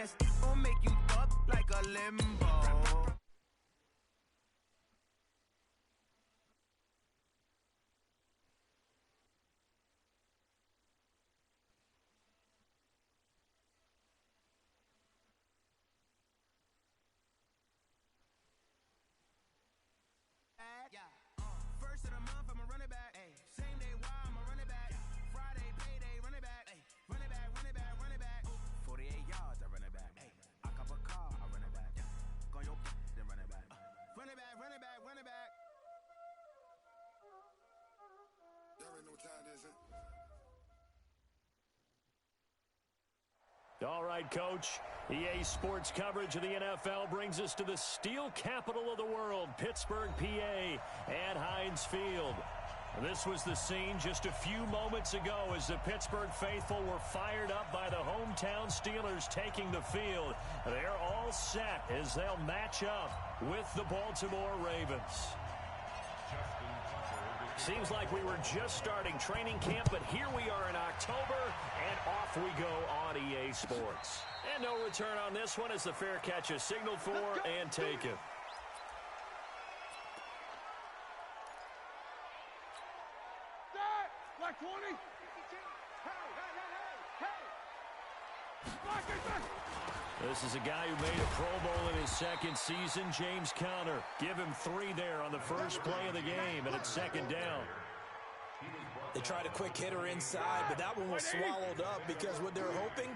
That's gon' make you fuck like a limbo. Yeah. First of the month, I'ma run it back. Ay. Same day, why I'ma run it back. Friday, payday, run it back. Ay. Run it back, run it back, run it back. 48 yards, I run it back. Ay. I cop a car, I run it back. Go on your then run it back. Run it back, run it back, run it back. Y'all already know what time it is, huh? All right, Coach. EA Sports coverage of the NFL brings us to the steel capital of the world, Pittsburgh, PA, at Heinz Field. This was the scene just a few moments ago as the Pittsburgh faithful were fired up by the hometown Steelers taking the field. They're all set as they'll match up with the Baltimore Ravens. Seems like we were just starting training camp, but here we are in October, and off we go on EA Sports. And no return on this one as the fair catch is signaled for and taken. Black 20. This is a guy who made a Pro Bowl in his second season, James Conner. Give him 3 there on the first play of the game, and it's second down. They tried a quick hitter inside, but that one was swallowed up because what they're hoping,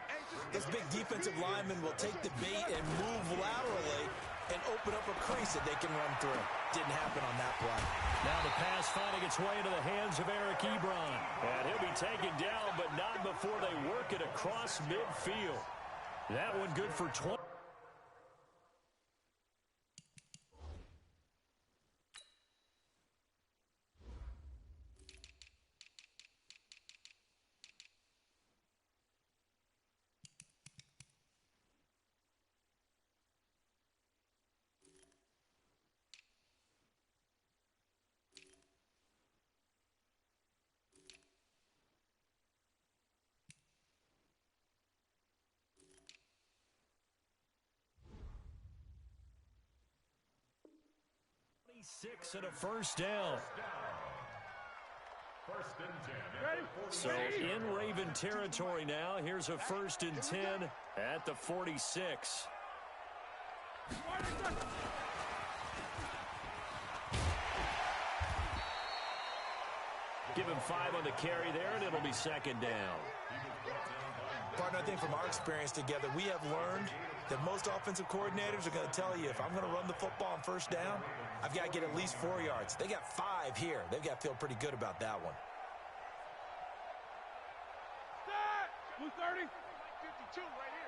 this big defensive lineman will take the bait and move laterally and open up a crease that they can run through. Didn't happen on that play. Now the pass finding its way into the hands of Eric Ebron. And he'll be taken down, but not before they work it across midfield. That one good for 20. Six and a first down. First and 10. So in Raven territory now. Here's a first and 10 at the 46. Give him 5 on the carry there, and it'll be second down. Partner, I think from our experience together, we have learned that most offensive coordinators are going to tell you, if I'm going to run the football on first down, I've got to get at least 4 yards. They got 5 here. They've got to feel pretty good about that one. 230. 52 right here.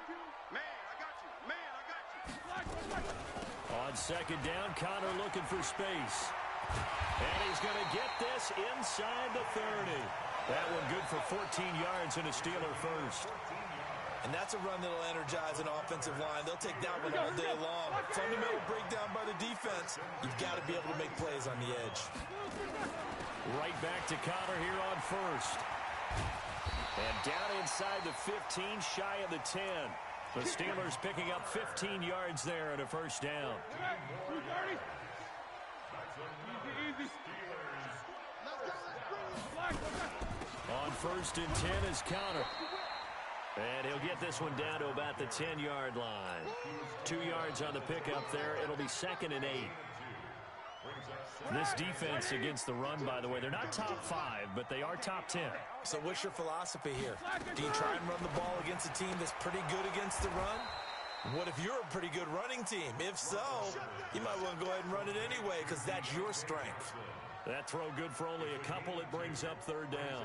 52. Man, I got you. Man, I got you. On second down, Conner looking for space. And he's going to get this inside the 30. That one good for 14 yards and a Steeler first. And that's a run that'll energize an offensive line. They'll take that one all day long. Fundamental breakdown by the defense. You've got to be able to make plays on the edge. Right back to Conner here on first. And down inside the 15, shy of the 10. The Steelers picking up 15 yards there and a first down. 230. Easy. On first and 10 is Conner. And he'll get this one down to about the 10-yard line. 2 yards on the pickup there. It'll be second and 8. This defense against the run, by the way, they're not top 5, but they are top 10. So what's your philosophy here? Do you try and run the ball against a team that's pretty good against the run? What if you're a pretty good running team? If so, you might want to go ahead and run it anyway because that's your strength. That throw good for only a couple. It brings up third down.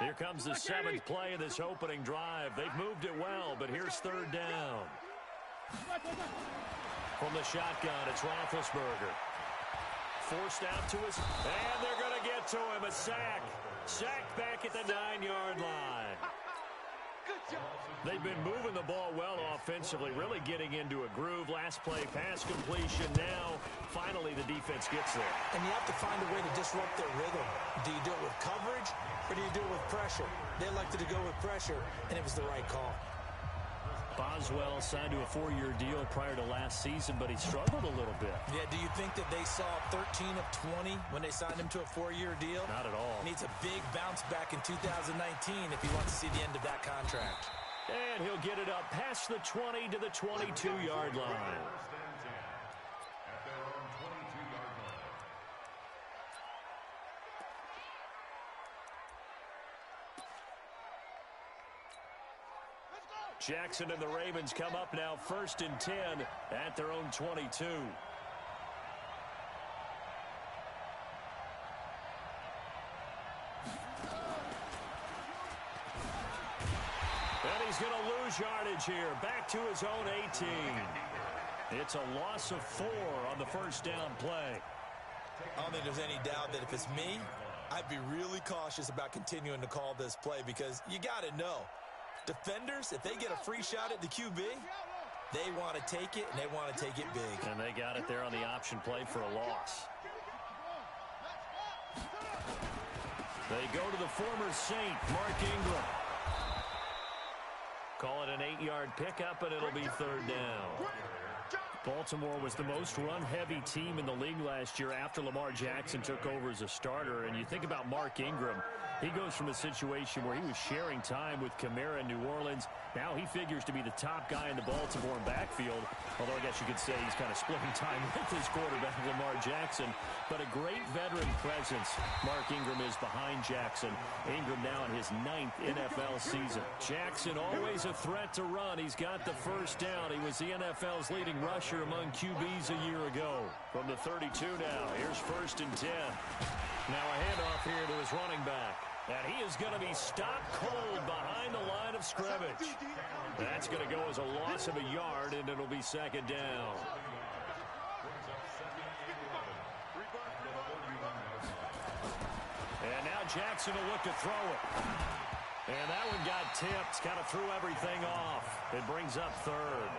Here comes the 7th play of this opening drive. They've moved it well, but here's third down. From the shotgun, it's Roethlisberger. Forced out to his, and they're going to get to him. A sack. Sacked back at the 9-yard line. They've been moving the ball well offensively, really getting into a groove. Last play, pass completion. Now, finally, the defense gets there. And you have to find a way to disrupt their rhythm. Do you do it with coverage, or do you do it with pressure? They elected to go with pressure, and it was the right call. Boswell signed to a 4-year deal prior to last season, but he struggled a little bit. Yeah, do you think that they saw 13 of 20 when they signed him to a 4-year deal? Not at all. Needs a big bounce back in 2019 if he wants to see the end of that contract. And he'll get it up past the 20 to the 22-yard line. Jackson and the Ravens come up now 1st and 10 at their own 22. And he's going to lose yardage here. Back to his own 18. It's a loss of 4 on the first down play. I don't think there's any doubt that if it's me, I'd be really cautious about continuing to call this play because you got to know. Defenders, if they get a free shot at the QB, they want to take it, and they want to take it big. And they got it there on the option play for a loss. They go to the former Saint, Mark Ingram. Call it an 8-yard pickup, and it'll be 3rd down. Baltimore was the most run-heavy team in the league last year after Lamar Jackson took over as a starter. And you think about Mark Ingram, he goes from a situation where he was sharing time with Kamara in New Orleans. Now he figures to be the top guy in the Baltimore backfield, although I guess you could say he's kind of splitting time with his quarterback, Lamar Jackson. But a great veteran presence. Mark Ingram is behind Jackson. Ingram now in his 9th NFL season. Jackson always a threat to run. He's got the first down. He was the NFL's leading rusher among QBs a year ago. From the 32 now, here's 1st and 10. Now a handoff here to his running back. And he is going to be stopped cold behind the line of scrimmage. That's going to go as a loss of a yard, and it'll be 2nd down. And now Jackson will look to throw it. And that one got tipped, kind of threw everything off. It brings up 3rd.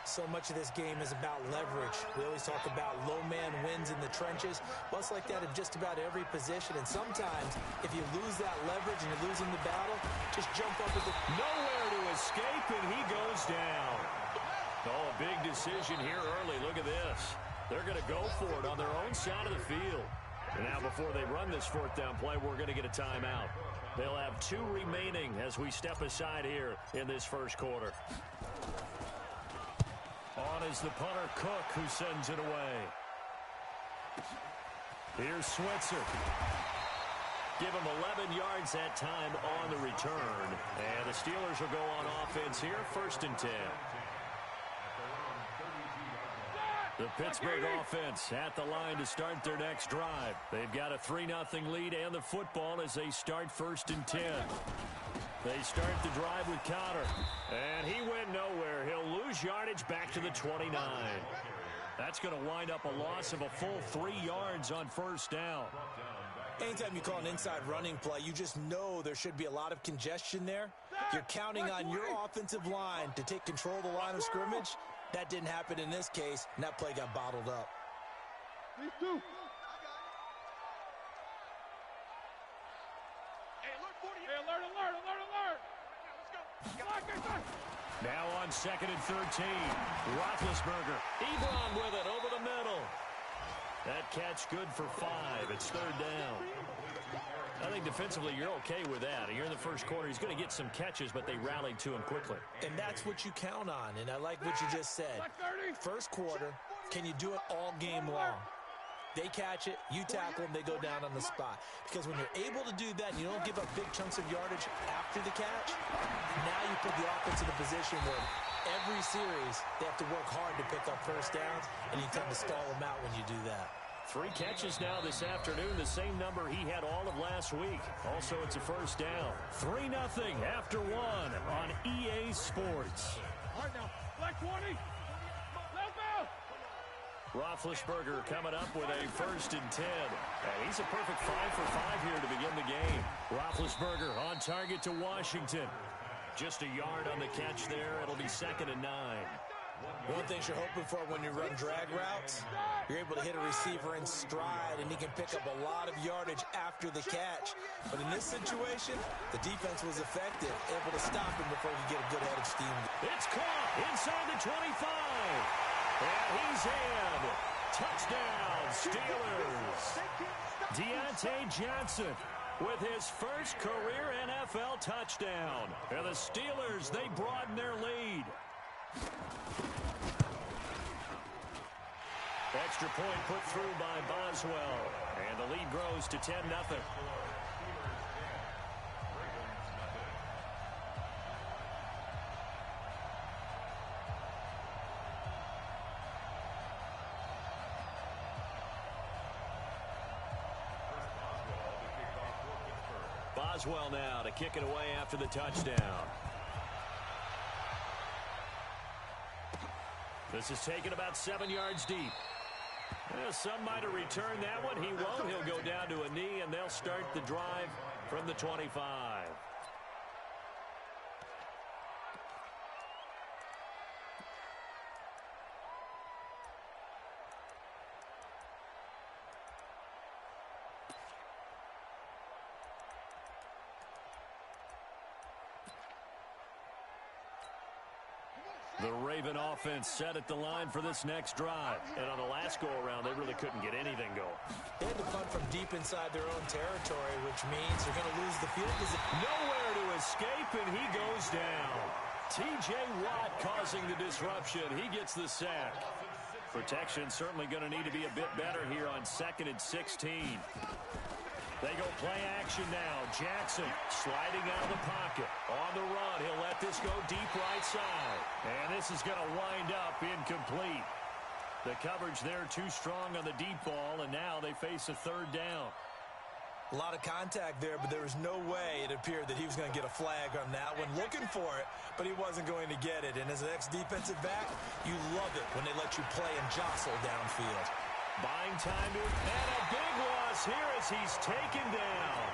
So much of this game is about leverage. We always talk about low man wins in the trenches. Well, it's like that in just about every position. And sometimes, if you lose that leverage and you're losing the battle, just jump up with the... Nowhere to escape, and he goes down. Oh, a big decision here early. Look at this. They're going to go for it on their own side of the field. And now before they run this 4th down play, we're going to get a timeout. They'll have 2 remaining as we step aside here in this first quarter. On is the punter, Cook, who sends it away. Here's Switzer. Give him 11 yards that time on the return. And the Steelers will go on offense here, 1st and 10. The Pittsburgh offense at the line to start their next drive. They've got a 3-0 lead and the football as they start 1st and 10. They start the drive with Cotter. And he went nowhere. He'll lose yardage back to the 29. That's going to wind up a loss of a full 3 yards on 1st down. Anytime you call an inside running play, you just know there should be a lot of congestion there. You're counting on your offensive line to take control of the line of scrimmage. That didn't happen in this case, and that play got bottled up. These two. Now on 2nd and 13. Roethlisberger. Ebron with it over the middle. That catch good for 5. It's 3rd down. I think defensively you're okay with that. Here in the first quarter, he's going to get some catches, but they rallied to him quickly. And that's what you count on, and I like what you just said. First quarter, can you do it all game long? They catch it, you tackle them, they go down on the spot. Because when you're able to do that and you don't give up big chunks of yardage after the catch, now you put the offense in a position where every series they have to work hard to pick up first downs, and you tend to stall them out when you do that. 3 catches now this afternoon, the same number he had all of last week. Also, it's a 1st down. 3-0 after 1 on EA Sports. All right now, black 20. Roethlisberger coming up with a 1st and 10. And he's a perfect 5 for 5 here to begin the game. Roethlisberger on target to Washington. Just a yard on the catch there. It'll be 2nd and 9. One thing you're hoping for when you run drag routes, you're able to hit a receiver in stride, and he can pick up a lot of yardage after the catch. But in this situation, the defense was effective, able to stop him before he could get a good head of steam. It's caught inside the 25. And he's in. Touchdown, Steelers. Deontay Johnson with his first career NFL touchdown. And the Steelers, they broaden their lead. Extra point put through by Boswell. And the lead grows to 10-0. Boswell now to kick it away after the touchdown. This is taken about 7 yards deep. Some might have returned that one. He won't. He'll go down to a knee, and they'll start the drive from the 25. The Raven offense set at the line for this next drive. And on the last go-around, they really couldn't get anything going. They had to punt from deep inside their own territory, which means they're going to lose the field position. Nowhere to escape, and he goes down. T.J. Watt causing the disruption. He gets the sack. Protection certainly going to need to be a bit better here on 2nd and 16. They go play action now. Jackson sliding out of the pocket. On the run, he'll let this go deep right side. And this is going to wind up incomplete. The coverage there too strong on the deep ball, and now they face a 3rd down. A lot of contact there, but there was no way it appeared that he was going to get a flag on that one. Looking for it, but he wasn't going to get it. And as an ex-defensive back, you love it when they let you play and jostle downfield. Buying time to, and a big loss here as he's taken down.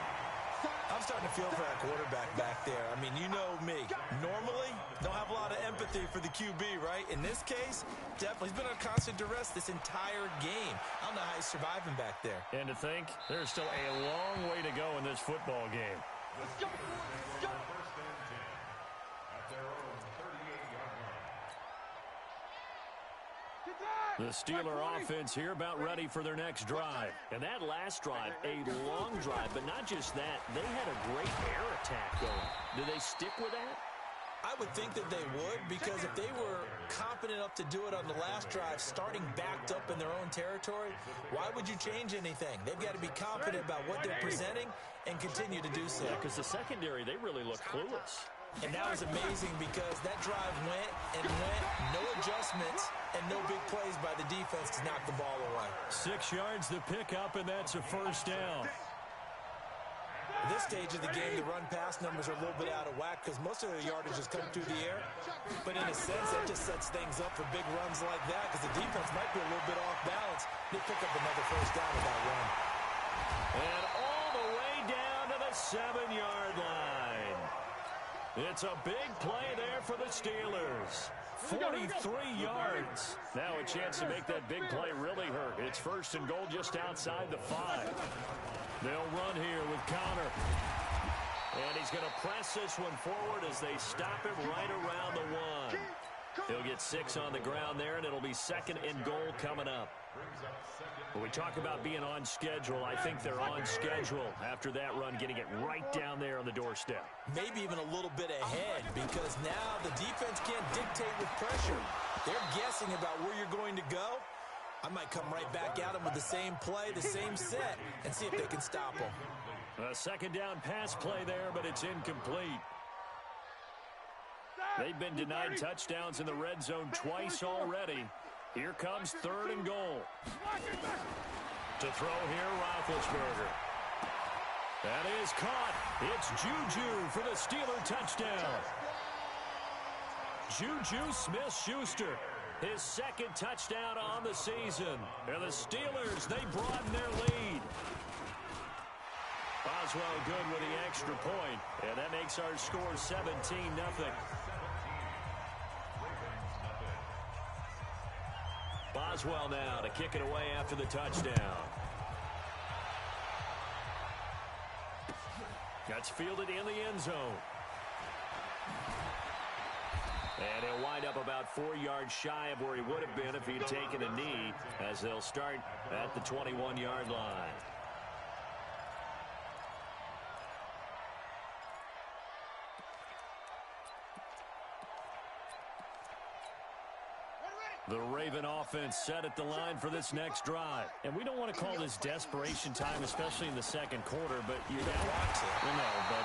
I'm starting to feel for that quarterback back there. I mean, you know me. Normally, don't have a lot of empathy for the QB, right? In this case, definitely. He's been on constant duress this entire game. I don't know how he's surviving back there. And to think, there's still a long way to go in this football game. Let's go. Let's go. First and 10 at their own 38-yard line. The Steeler offense here about ready for their next drive. And that last drive, a long drive, but not just that. They had a great air attack going. Do they stick with that? I would think that they would, because if they were confident enough to do it on the last drive, starting backed up in their own territory, why would you change anything? They've got to be confident about what they're presenting and continue to do so. Yeah, because the secondary, they really look clueless. And that was amazing because that drive went and went, no adjustments, and no big plays by the defense to knock the ball away. 6 yards to pick up, and that's a 1st down. At this stage of the game, the run-pass numbers are a little bit out of whack because most of their yardage has come through the air. But in a sense, that just sets things up for big runs like that because the defense might be a little bit off balance. They pick up another 1st down with that run. And all the way down to the 7-yard line. It's a big play there for the Steelers. 43 yards. Now a chance to make that big play really hurt. It's 1st and goal just outside the 5. They'll run here with Connor. And he's going to press this one forward as they stop him right around the 1. He'll get 6 on the ground there, and it'll be 2nd and goal coming up. When we talk about being on schedule, I think they're on schedule after that run, getting it right down there on the doorstep. Maybe even a little bit ahead because now the defense can't dictate with pressure. They're guessing about where you're going to go. I might come right back at them with the same play, the same set, and see if they can stop them. A 2nd down pass play there, but it's incomplete. They've been denied touchdowns in the red zone twice already. Here comes 3rd and goal. To throw here, Roethlisberger. That is caught. It's Juju for the Steeler touchdown. Juju Smith-Schuster, his 2nd touchdown on the season. And the Steelers, they broaden their lead. Boswell good with the extra point, and that makes our score 17-0. Boswell now to kick it away after the touchdown. That's fielded in the end zone. And he'll wind up about 4 yards shy of where he would have been if he'd taken a knee, as they'll start at the 21-yard line. The Raven offense set at the line for this next drive. And we don't want to call this desperation time, especially in the second quarter, but you're down. Well, no, but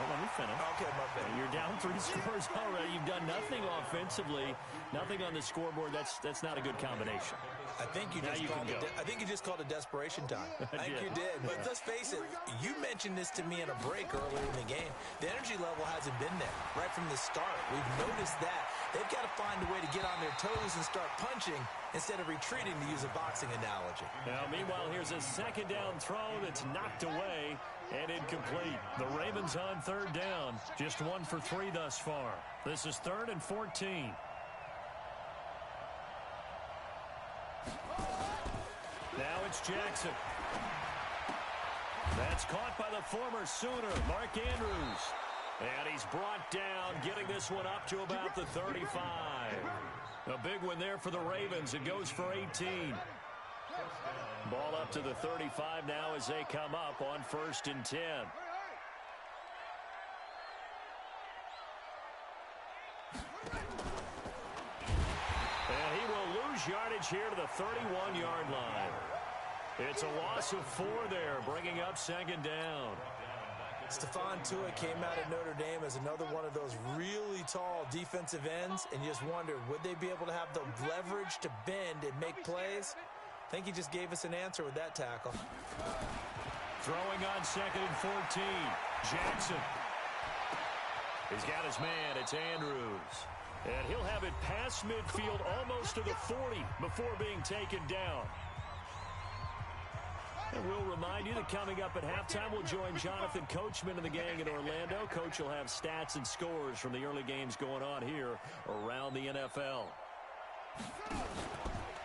let me finish. Okay, my bad. You're down 3 scores already. You've done nothing offensively, nothing on the scoreboard. That's not a good combination. I think you just called it desperation time. I think you did. But let's face it, you mentioned this to me in a break earlier in the game. The energy level hasn't been there right from the start. We've noticed that. They've got to find a way to get on their toes and start punching instead of retreating, to use a boxing analogy. Now, meanwhile, here's a second down throw that's knocked away and incomplete. The Ravens on third down. Just 1 for 3 thus far. This is 3rd and 14. Now it's Jackson. That's caught by the former Sooner, Mark Andrews. And he's brought down, getting this one up to about the 35. A big one there for the Ravens. It goes for 18. Ball up to the 35 now as they come up on 1st and 10. And he will lose yardage here to the 31-yard line. It's a loss of 4 there, bringing up 2nd down. Stephon Tuitt came out of Notre Dame as another one of those really tall defensive ends, and you just wondered, would they be able to have the leverage to bend and make plays? I think he just gave us an answer with that tackle. Throwing on 2nd and 14. Jackson. He's got his man. It's Andrews. And he'll have it past midfield almost to the 40 before being taken down. And we'll remind you that coming up at halftime, we'll join Jonathan Coachman and the gang in Orlando. Coach will have stats and scores from the early games going on here around the NFL.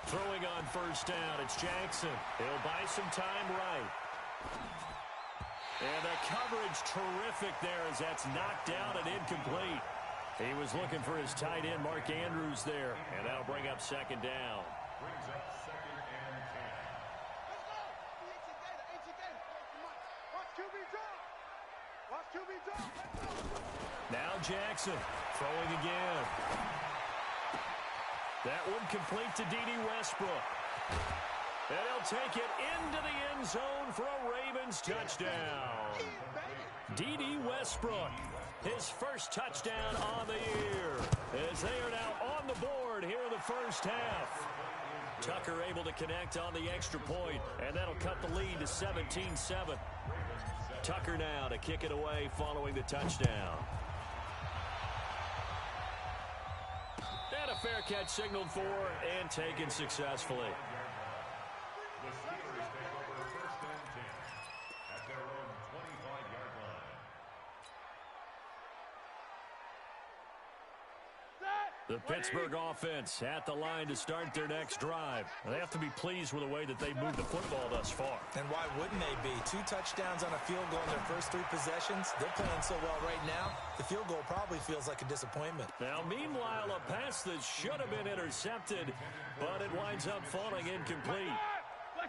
Throwing on 1st down, it's Jackson. He'll buy some time right. And the coverage terrific there as that's knocked down and incomplete. He was looking for his tight end, Mark Andrews, there. And that'll bring up 2nd down. Now Jackson throwing again. That one complete to D.D. Westbrook. And he'll take it into the end zone for a Ravens touchdown. D.D. Westbrook, his first touchdown on the year, as they are now on the board here in the first half. Tucker able to connect on the extra point, and that'll cut the lead to 17-7. Tucker now to kick it away following the touchdown. And a fair catch signaled for and taken successfully. The Steelers take over 1st and 10 at their own 25-yard line. The Pittsburgh offense at the line to start their next drive. They have to be pleased with the way that they've moved the football thus far. And why wouldn't they be? 2 touchdowns on a field goal in their first 3 possessions. They're playing so well right now, the field goal probably feels like a disappointment. Now, meanwhile, a pass that should have been intercepted, but it winds up falling incomplete.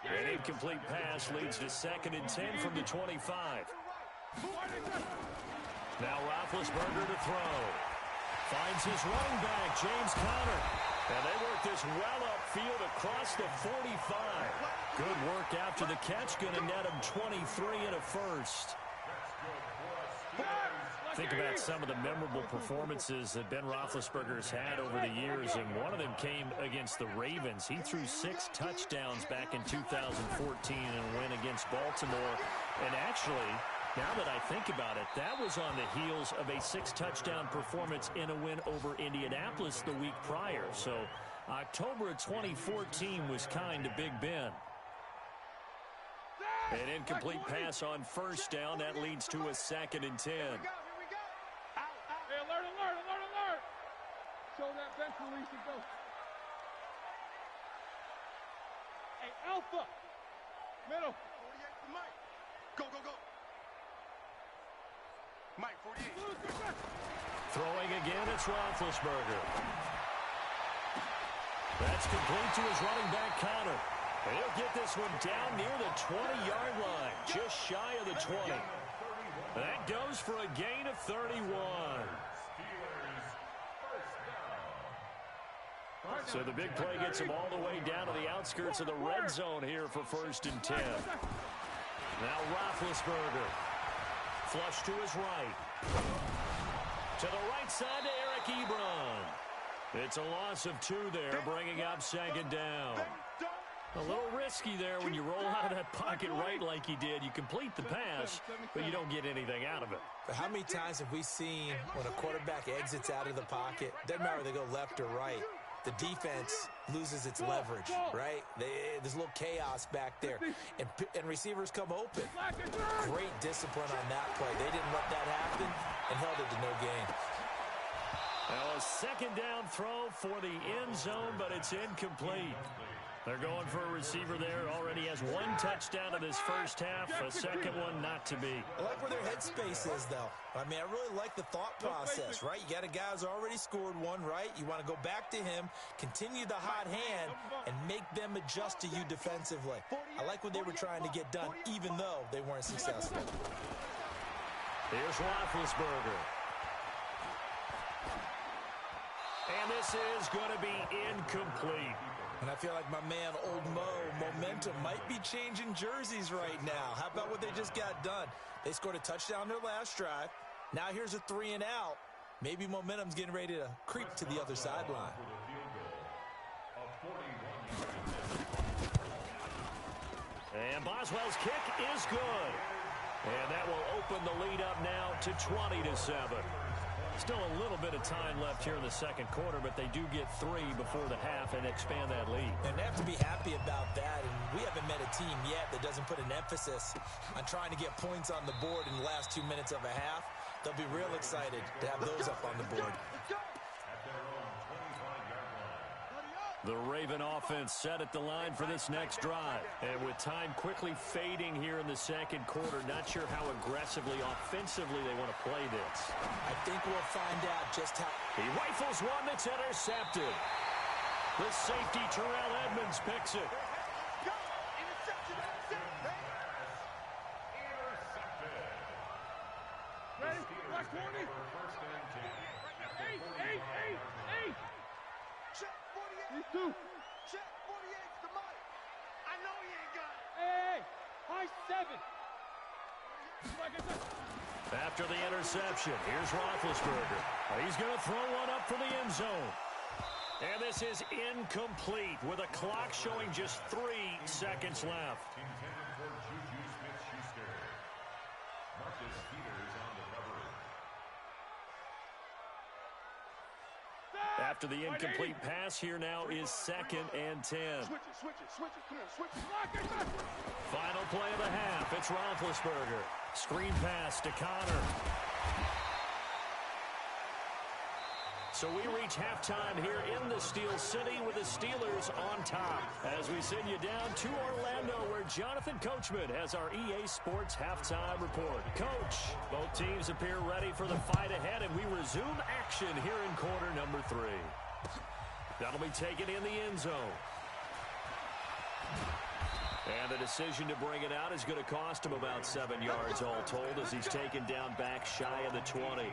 An incomplete pass leads to 2nd and 10 from the 25. Now Roethlisberger to throw. Finds his running back, James Conner. And they work this well upfield across the 45. Good work after the catch. Going to net him 23 and a first. Think about some of the memorable performances that Ben Roethlisberger's had over the years, and one of them came against the Ravens. He threw 6 touchdowns back in 2014 in a win against Baltimore. And actually, now that I think about it, that was on the heels of a 6-touchdown performance in a win over Indianapolis the week prior. So October of 2014 was kind to Big Ben. An incomplete pass on first down. That leads to a 2nd and 10. Here we go. Hey, alert. Show that bench release and go. Hey, Alpha. Middle. 48 to Mike. Go. Mike, 48. Throwing again, it's Roethlisberger. That's complete to his running back, Connor. He'll get this one down near the 20-yard line, just shy of the 20. That goes for a gain of 31. So the big play gets him all the way down to the outskirts of the red zone here for 1st and 10. Now Roethlisberger. Flush to his right. To the right side to Eric Ebron. It's a loss of 2 there, bringing up 2nd down. A little risky there when you roll out of that pocket right like he did. You complete the pass, but you don't get anything out of it. But how many times have we seen when a quarterback exits out of the pocket, doesn't matter whether they go left or right, the defense loses its leverage, right? There's a little chaos back there, and receivers come open. Great discipline on that play. They didn't let that happen and held it to no gain. Well, a 2nd down throw for the end zone, but it's incomplete. They're going for a receiver there. Already has 1 touchdown in this first half. A 2nd one not to be. I like where their headspace is, though. I mean, I really like the thought process, right? You got a guy who's already scored 1, right? You want to go back to him, continue the hot hand, and make them adjust to you defensively. I like what they were trying to get done, even though they weren't successful. Here's Roethlisberger. And this is going to be incomplete. And I feel like my man, Old Mo, momentum might be changing jerseys right now. How about what they just got done? They scored a touchdown their last drive. Now here's a 3 and out. Maybe momentum's getting ready to creep to the other sideline. And Boswell's kick is good. And that will open the lead up now to 20-7. Still a little bit of time left here in the 2nd quarter, but they do get 3 before the half and expand that lead. And they have to be happy about that. And we haven't met a team yet that doesn't put an emphasis on trying to get points on the board in the last 2 minutes of a half. They'll be real excited to have those up on the board. The Raven offense set at the line for this next drive. And with time quickly fading here in the 2nd quarter, not sure how aggressively, offensively they want to play this. I think we'll find out just how. He rifles one that's intercepted. The safety, Terrell Edmonds, picks it. Ready? Black 20. 8. Check 48. These 2. Check 48 to Mike. I know he ain't got it. Hey, high 7. After the interception, here's Roethlisberger. He's going to throw one up for the end zone. And this is incomplete with a clock showing just 3 seconds left. After the incomplete pass, here now is 2nd and 10. Switch it. Come on, switch it. Final play of the half. It's Roethlisberger. Screen pass to Connor. So we reach halftime here in the Steel City with the Steelers on top. As we send you down to Orlando, where Jonathan Coachman has our EA Sports halftime report. Coach, both teams appear ready for the fight ahead, and we resume action here in quarter number 3. That'll be taken in the end zone. And the decision to bring it out is going to cost him about 7 yards all told, as he's taken down back shy of the 20.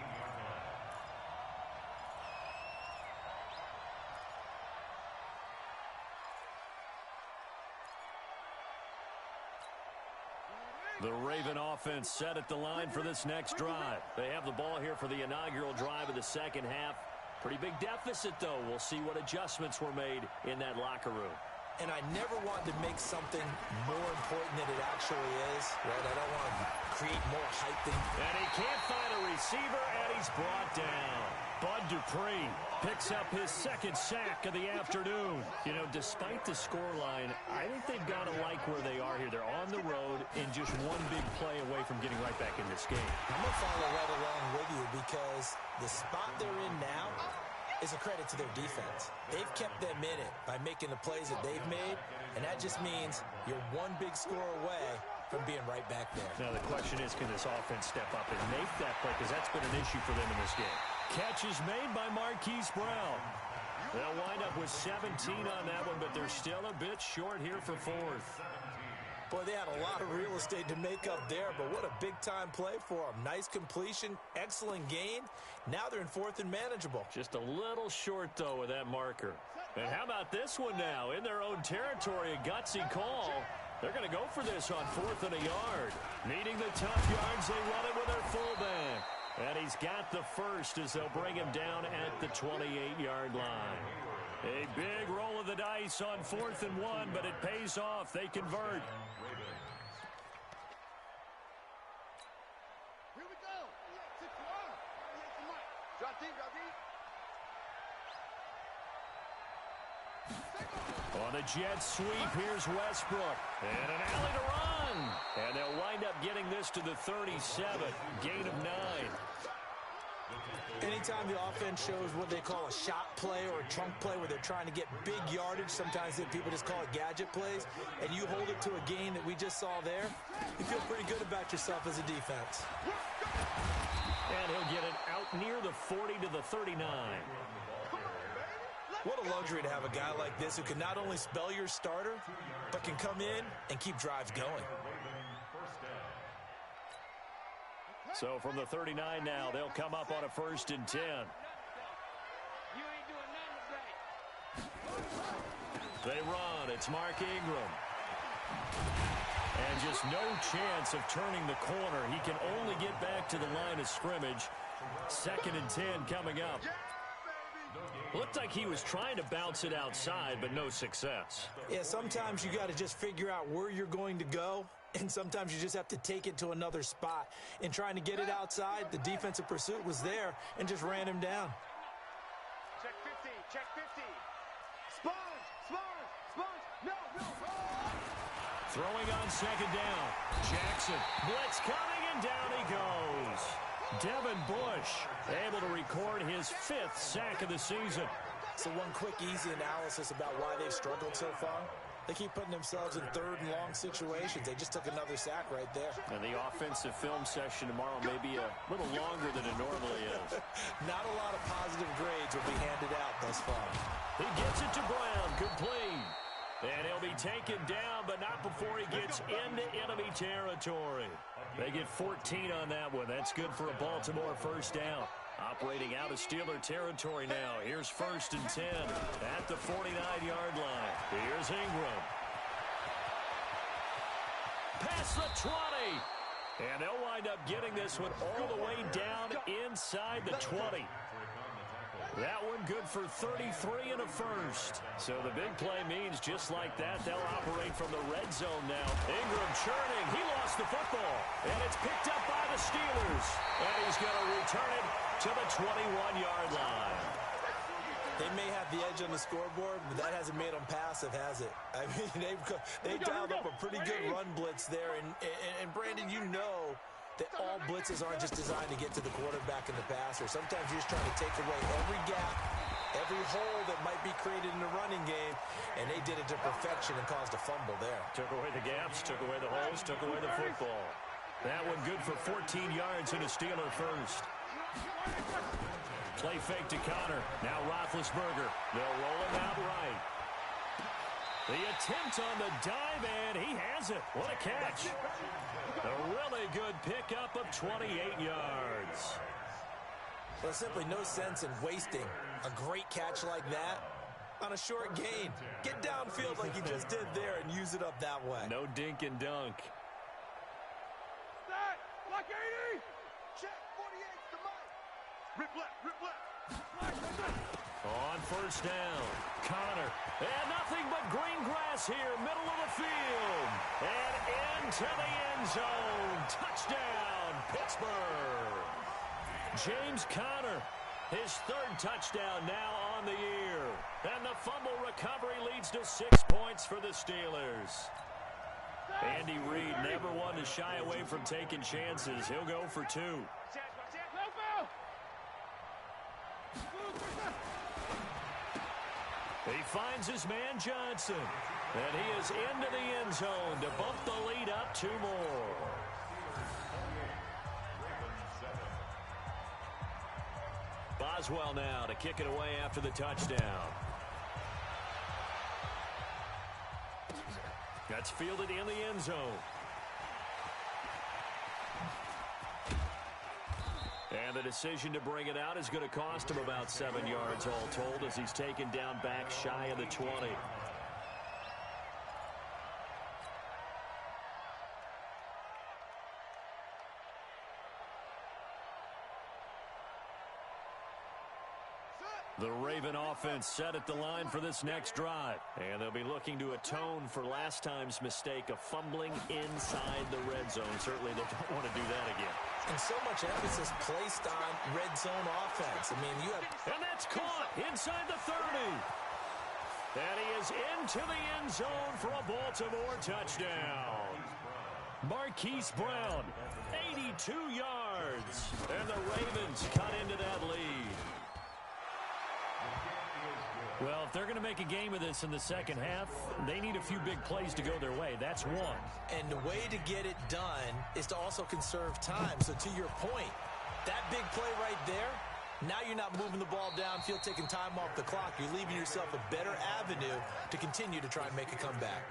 The Raven offense set at the line for this next drive. They have the ball here for the inaugural drive of the 2nd half. Pretty big deficit, though. We'll see what adjustments were made in that locker room. And I never want to make something more important than it actually is, right? I don't want to create more hype than. And he can't find a receiver, and he's brought down. Bud Dupree picks up his second sack of the afternoon. You know, despite the scoreline, I think they've got to like where they are here. They're on the road and just one big play away from getting right back in this game. I'm going to follow right along with you because the spot they're in now is a credit to their defense. They've kept them in it by making the plays that they've made, and that just means you're one big score away from being right back there. Now, the question is, can this offense step up and make that play? Because that's been an issue for them in this game. Catch is made by Marquise Brown. They'll wind up with 17 on that one, but they're still a bit short here for fourth. Boy, they had a lot of real estate to make up there, but what a big-time play for them. Nice completion, excellent gain. Now they're in fourth and manageable. Just a little short, though, with that marker. And how about this one now? In their own territory, a gutsy call. They're going to go for this on fourth and a yard. Needing the tough yards, they run it with their fullback. And he's got the first as they'll bring him down at the 28-yard line. A big roll of the dice on fourth and one, but it pays off. They convert. Here we go. Drop deep, drop deep. On the jet sweep, here's Westbrook. And an alley to run. And they'll wind up getting this to the 37. Gain of 9. Anytime the offense shows what they call a shot play or a trunk play where they're trying to get big yardage, sometimes people just call it gadget plays, and you hold it to a gain that we just saw there, you feel pretty good about yourself as a defense. And he'll get it out near the 40 to the 39. What a luxury to have a guy like this who can not only spell your starter, but can come in and keep drives going. So from the 39 now, they'll come up on a 1st and 10. They run. It's Mark Ingram. And just no chance of turning the corner. He can only get back to the line of scrimmage. 2nd and 10 coming up. Looked like he was trying to bounce it outside, but no success. Yeah, sometimes you got to just figure out where you're going to go, and sometimes you just have to take it to another spot. In trying to get it outside, the defensive pursuit was there and just ran him down. Check 50, check 50. Sponge, no. Throwing on 2nd down. Jackson, blitz coming, and down he goes. Devin Bush able to record his 5th sack of the season. So one quick, easy analysis about why they've struggled so far. They keep putting themselves in 3rd and long situations. They just took another sack right there. And the offensive film session tomorrow may be a little longer than it normally is. Not a lot of positive grades will be handed out thus far. He gets it to Brown, complete. And he'll be taken down, but not before he gets into enemy territory. They get 14 on that one. That's good for a Baltimore 1st down. Operating out of Steeler territory now. Here's 1st and 10 at the 49-yard line. Here's Ingram. Past the 20. And they'll wind up getting this one all the way down inside the 20. That one good for 33 and a 1st. So the big play means just like that, they'll operate from the red zone now. Ingram churning. He lost the football. And it's picked up by the Steelers. And he's going to return it to the 21-yard line. They may have the edge on the scoreboard, but that hasn't made them passive, has it? I mean, they've dialed up a pretty good run blitz there. And Brandon, you know that all blitzes aren't just designed to get to the quarterback and the passer. Sometimes you're just trying to take away every gap, every hole that might be created in the running game, and they did it to perfection and caused a fumble there. Took away the gaps, took away the holes, took away the football. That one good for 14 yards and a Steeler 1st. Play fake to Connor. Now Roethlisberger. They'll roll him out right. The attempt on the dive, and he has it. What a catch. A really good pickup of 28 yards. Well, simply no sense in wasting a great catch like that on a short gain. Get downfield like he just did there and use it up that way. No dink and dunk. That, like 80. Check 48 to Mike. Rip left. On 1st down, Connor. And nothing but green grass here, middle of the field. And into the end zone. Touchdown, Pittsburgh. James Conner His third touchdown now on the year. And the fumble recovery leads to 6 points for the Steelers. Andy Reid never one to shy away from taking chances. He'll go for 2. He finds his man Johnson. And he is into the end zone to bump the lead up 2 more. Boswell now to kick it away after the touchdown. That's fielded in the end zone. And the decision to bring it out is going to cost him about 7 yards all told as he's taken down back shy of the 20. The Raven offense set at the line for this next drive. And they'll be looking to atone for last time's mistake of fumbling inside the red zone. Certainly they don't want to do that again. And so much emphasis placed on red zone offense. I mean, you have... And that's caught inside the 30. And he is into the end zone for a Baltimore touchdown. Marquise Brown, 82 yards. And the Ravens cut into that lead. Well, if they're going to make a game of this in the second half, they need a few big plays to go their way. That's one. And the way to get it done is to also conserve time. So to your point, that big play right there, now you're not moving the ball downfield, taking time off the clock. You're leaving yourself a better avenue to continue to try and make a comeback.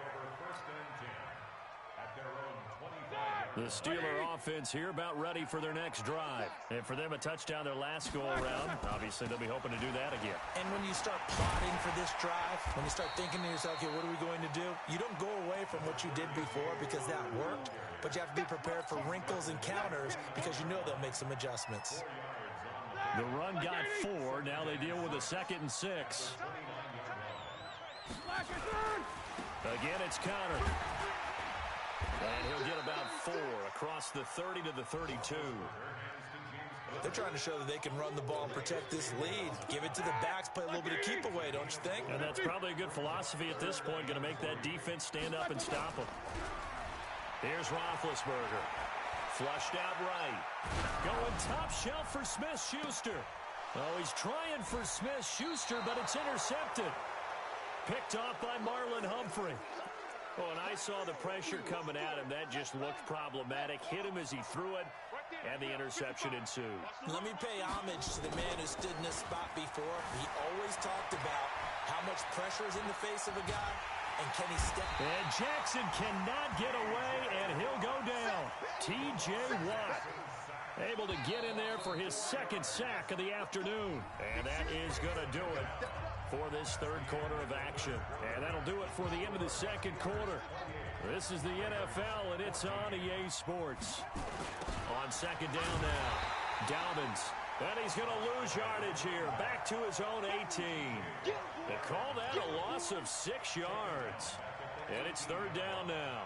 The Steeler offense here about ready for their next drive. And for them, a touchdown their last go-around. Obviously, they'll be hoping to do that again. And when you start plotting for this drive, when you start thinking to yourself, okay, what are we going to do? You don't go away from what you did before because that worked, but you have to be prepared for wrinkles and counters because you know they'll make some adjustments. The run got 4. Now they deal with a 2nd and 6. Again, it's Connor. And he'll get about 4 across the 30 to the 32. They're trying to show that they can run the ball and protect this lead. Give it to the backs, play a little bit of keep away, don't you think? And that's probably a good philosophy at this point, going to make that defense stand up and stop them. Here's Roethlisberger. Flushed out right. Going top shelf for Smith-Schuster. Oh, he's trying for Smith-Schuster, but it's intercepted. Picked off by Marlon Humphrey. Oh, and I saw the pressure coming at him. That just looked problematic. Hit him as he threw it, and the interception ensued. Let me pay homage to the man who stood in this spot before. He always talked about how much pressure is in the face of a guy, and can he step? And Jackson cannot get away, and he'll go down. T.J. Watt able to get in there for his 2nd sack of the afternoon. And that is going to do it for this 3rd quarter of action. And that'll do it for the end of the 2nd quarter. This is the NFL, and it's on EA Sports. On 2nd down now, Dobbins. And he's going to lose yardage here. Back to his own 18. They call that a loss of 6 yards. And it's 3rd down now.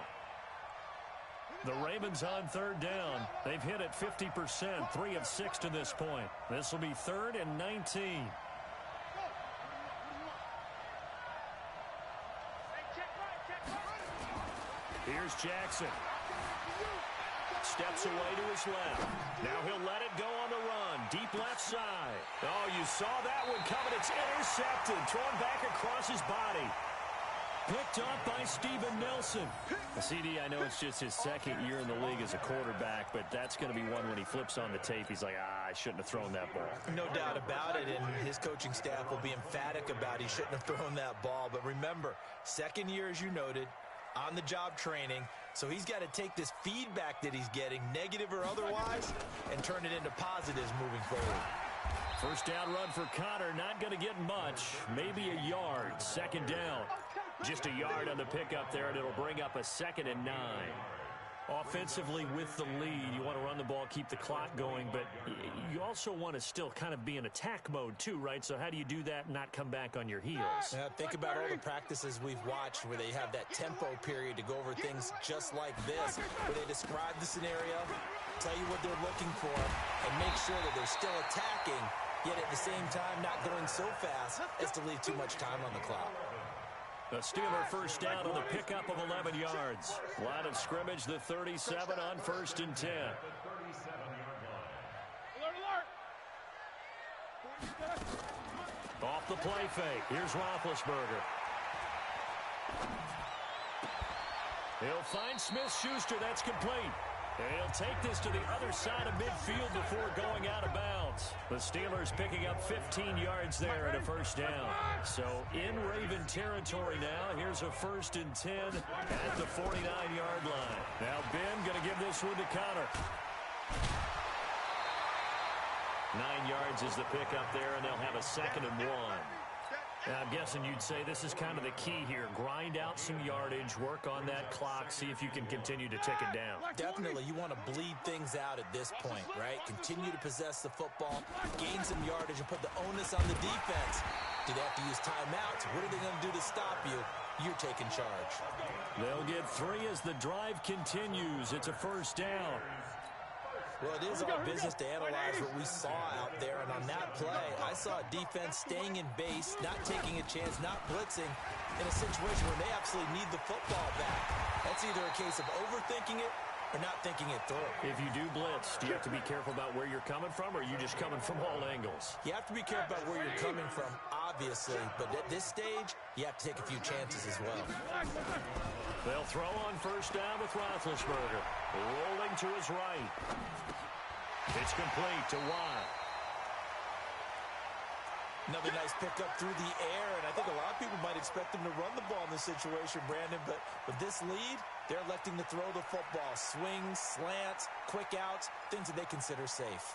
The Ravens on 3rd down. They've hit it 50%, 3 of 6 to this point. This will be 3rd and 19. Here's Jackson. Steps away to his left. Now he'll let it go on the run. Deep left side. Oh, you saw that one coming. It's intercepted. Thrown back across his body. Picked up by Steven Nelson. CD, I know it's just his 2nd year in the league as a quarterback, but that's going to be one when he flips on the tape. He's like, I shouldn't have thrown that ball. No doubt about it, and his coaching staff will be emphatic about he shouldn't have thrown that ball. But remember, 2nd year, as you noted, on-the-job training, so he's got to take this feedback that he's getting, negative or otherwise, and turn it into positives moving forward. First down run for Connor, not going to get much, maybe a yard. 2nd down. Just a yard on the pickup there, and it'll bring up a 2nd and 9. Offensively with the lead, you want to run the ball, keep the clock going, but you also want to still kind of be in attack mode too, right? So how do you do that and not come back on your heels? Yeah, think about all the practices we've watched where they have that tempo period to go over things just like this, where they describe the scenario, tell you what they're looking for, and make sure that they're still attacking yet at the same time not going so fast as to leave too much time on the clock. The Steeler first down on the pickup of 11 yards. Line of scrimmage, the 37 on 1st and 10. Off the play fake. Here's Roethlisberger. He'll find Smith-Schuster. That's complete. And he'll take this to the other side of midfield before going out of bounds. The Steelers picking up 15 yards there and a first down. So in Raven territory now. Here's a 1st and 10 at the 49-yard line. Now Ben going to give this one to Connor. 9 yards is the pickup there, and they'll have a 2nd and 1. Now, I'm guessing you'd say this is kind of the key here. Grind out some yardage, work on that clock, see if you can continue to tick it down. Definitely, you want to bleed things out at this point, right? Continue to possess the football, gain some yardage, and put the onus on the defense. Do they have to use timeouts? What are they going to do to stop you? You're taking charge. They'll get 3 as the drive continues. It's a first down. Well, it is our business to analyze what we saw out there, and on that play, I saw a defense staying in base, not taking a chance, not blitzing, in a situation where they absolutely need the football back. That's either a case of overthinking it or not thinking it through. If you do blitz, do you have to be careful about where you're coming from, or are you just coming from all angles? You have to be careful about where you're coming from, obviously, but at this stage, you have to take a few chances as well. They'll throw on first down with Roethlisberger. Rolling to his right. It's complete to Watt. Another nice pickup through the air, and I think a lot of people might expect them to run the ball in this situation, Brandon, but with this lead, they're electing to throw the football. Swings, slants, quick outs, things that they consider safe.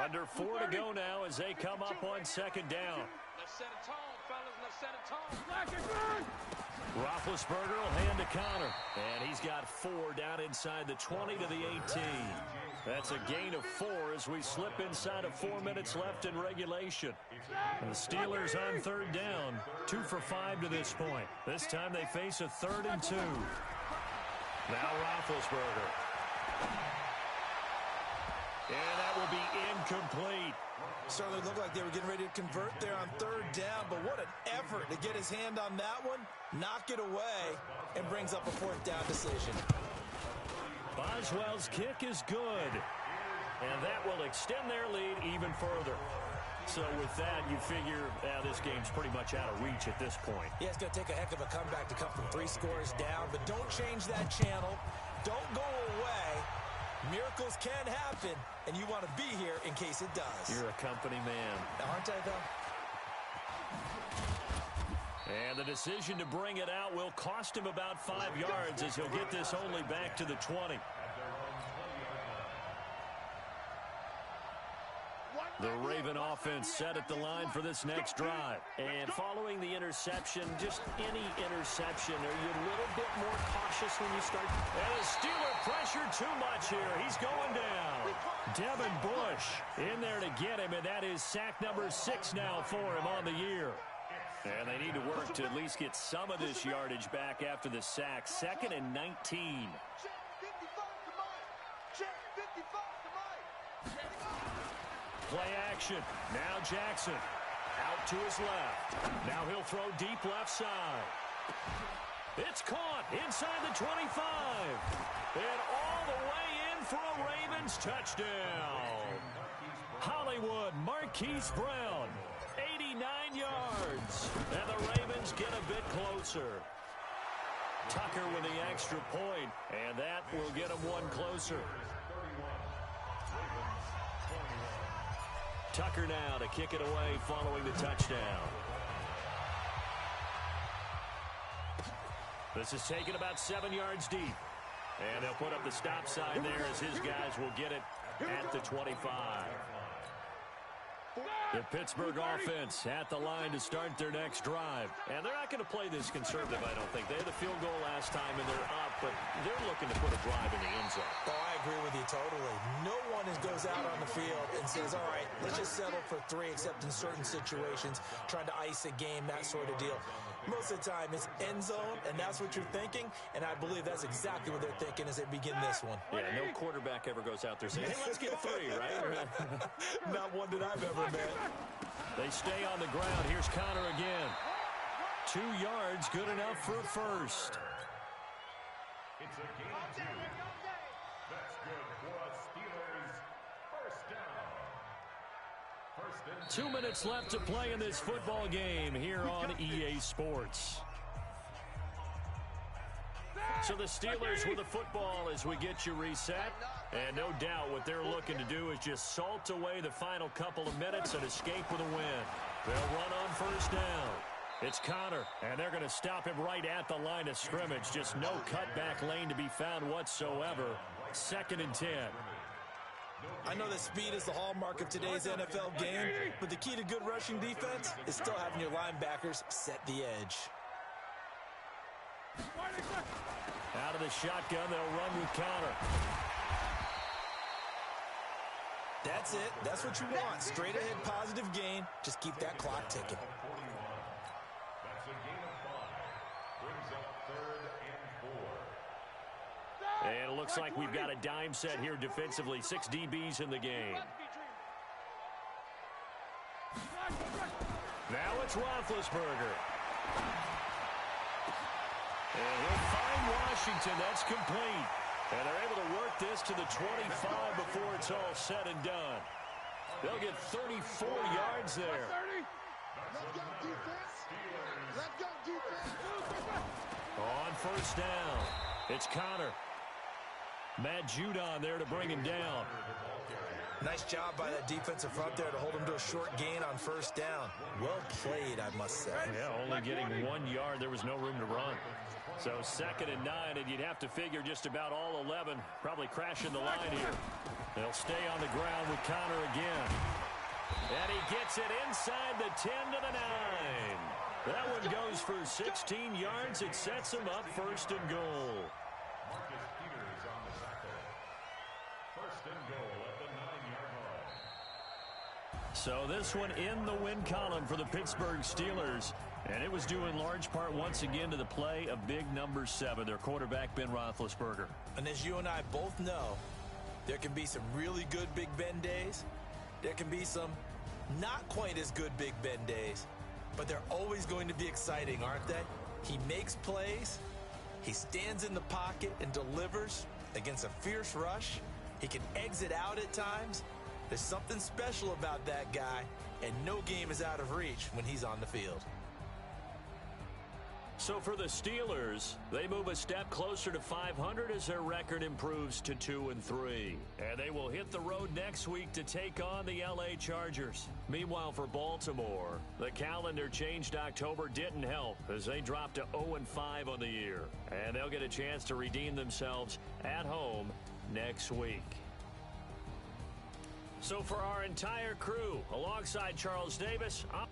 Under 4 to go now as they come up on 2nd down. Let's set a tone, fellas. Let's set a tone. Roethlisberger will hand to Connor. And he's got 4 down inside the 20 to the 18. That's a gain of 4 as we slip inside of 4 minutes left in regulation. And the Steelers on 3rd down. 2 for 5 to this point. This time they face a 3rd and 2. Now Roethlisberger. And that will be incomplete. Certainly looked like they were getting ready to convert there on 3rd down, but what an effort to get his hand on that one, knock it away, and brings up a 4th down decision. Boswell's kick is good, and that will extend their lead even further. So with that, you figure this game's pretty much out of reach at this point. Yeah, it's going to take a heck of a comeback to come from 3 scores down, but don't change that channel. Don't go away. Miracles can happen, and you want to be here in case it does. You're a company man. Aren't I, though? And the decision to bring it out will cost him about 5 yards as he'll get this only back to the 20. The Raven offense set at the line for this next drive. And following the interception, just any interception, are you a little bit more cautious when you start? And the Steeler pressure too much here. He's going down. Devin Bush in there to get him, and that is sack number 6 now for him on the year. And they need to work to at least get some of this yardage back after the sack. 2nd and 19. Play action. Now Jackson. Out to his left. Now he'll throw deep left side. It's caught inside the 25. And all the way in for a Ravens touchdown. Hollywood Marquise Brown. 89 yards. And the Ravens get a bit closer. Tucker with the extra point. And that will get them one closer. Tucker now to kick it away following the touchdown. This is taken about 7 yards deep. And they'll put up the stop sign there as his guys will get it at the 25. The Pittsburgh offense at the line to start their next drive. And they're not going to play this conservative, I don't think. They had the field goal last time, and they're up, but they're looking to put a drive in the end zone. Oh, I agree with you totally. No one goes out on the field and says, all right, let's just settle for 3, except in certain situations, trying to ice a game, that sort of deal. Most of the time, it's end zone, and that's what you're thinking, and I believe that's exactly what they're thinking as they begin this one. Yeah, no quarterback ever goes out there saying, hey, let's get 3, right? Not one that I've ever met. They stay on the ground. Here's Connor again. 2 yards, good enough for a first. It's a gain of 2. That's good for a Steelers first down. 2 minutes left to play in this football game here on EA Sports. So the Steelers with the football as we get you reset. And no doubt what they're looking to do is just salt away the final couple of minutes and escape with a win. They'll run on first down. It's Connor, and they're going to stop him right at the line of scrimmage. Just no cutback lane to be found whatsoever. 2nd and 10. I know that speed is the hallmark of today's NFL game, but the key to good rushing defense is still having your linebackers set the edge. Out of the shotgun, they'll run with Connor. That's it. That's what you want. Straight ahead positive gain. Just keep that clock ticking. That's a gain of 5. Brings up 3rd and 4. And it looks like we've got a dime set here defensively. 6 DBs in the game. Now it's Roethlisberger. And he'll find Washington. That's complete. And they're able to work this to the 25 before it's all said and done. They'll get 34 yards there. Let's go, defense. Let's go, defense. On first down, it's Connor. Matt Judon there to bring him down. Nice job by that defensive front there to hold him to a short gain on first down. Well played, I must say. Yeah, only getting 1 yard. There was no room to run. So 2nd and 9, and you'd have to figure just about all 11 probably crashing the line here. They'll stay on the ground with Connor again. And he gets it inside the 10 to the 9. That one goes for 16 yards. It sets him up 1st and goal. Marcus Peters on the tackle. 1st and goal at the 9-yard line. So this one in the win column for the Pittsburgh Steelers. And it was due in large part once again to the play of big number 7, their quarterback, Ben Roethlisberger. And as you and I both know, there can be some really good Big Ben days. There can be some not quite as good Big Ben days. But they're always going to be exciting, aren't they? He makes plays. He stands in the pocket and delivers against a fierce rush. He can exit out at times. There's something special about that guy, and no game is out of reach when he's on the field. So for the Steelers, they move a step closer to 500 as their record improves to 2-3. And they will hit the road next week to take on the LA Chargers. Meanwhile, for Baltimore, the calendar changed October didn't help as they dropped to 0-5 on the year. And they'll get a chance to redeem themselves at home next week. So for our entire crew, alongside Charles Davis, I'm